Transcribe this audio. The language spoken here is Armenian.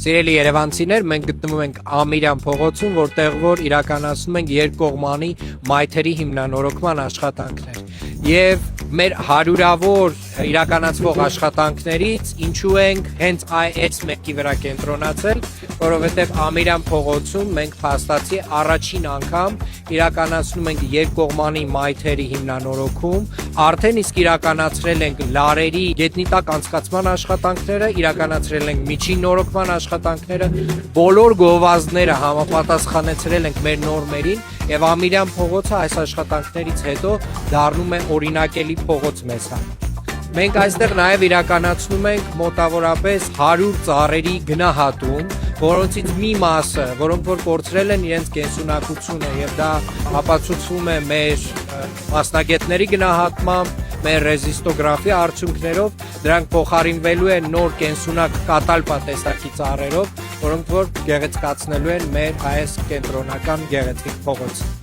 Սիրելի երևանցիներ, մենք գտնվում ենք Ամիրյան փողոցում, որտեղ որ իրականացնում ենք երկկողմանի մայթերի հիմնանորոգման աշխատանքներ։ Եվ մեր հարյուրավոր իրականացվող աշխատանքներից ինչու ենք հենց այս մեկի վրա կենտրոնացել, որովհետև Ամիրյան փողոցում մենք փաստացի առաջին անգամ իրականացնում ենք երկկողմանի մայթերի հիմնանորոգում, արդեն իսկ իրականացրել ենք լարերի գետնիտակ անցկացման աշխատանքները, իրականացրել ենք միջին նորոգման աշխատանքները, բոլոր գովազդները համապատասխանեցրել ենք մեր նորմերին եւ Ամիրյան փողոցը այս աշխատանքներից հետո դառնում է օրինակելի փողոց մեզ համար։ Մենք այստեղ նաև իրականացնում ենք մոտավորապես 100 ծառերի գնահատում, որոնցից մի մասը, որոնք որ կորցրել են իրենց կենսունակությունը եւ դա ապացուցվում է մեր մասնագետների գնահատմամբ, մեր ռեզիստոգրաֆի արդյունքներով, դրանք փոխարինվելու են նոր կենսունակ կատալպա տեսակի ծառերով, որոնք որ գեղեցկացնելու են մեր այս կենտրոնական գեղեցիկ փողոցը։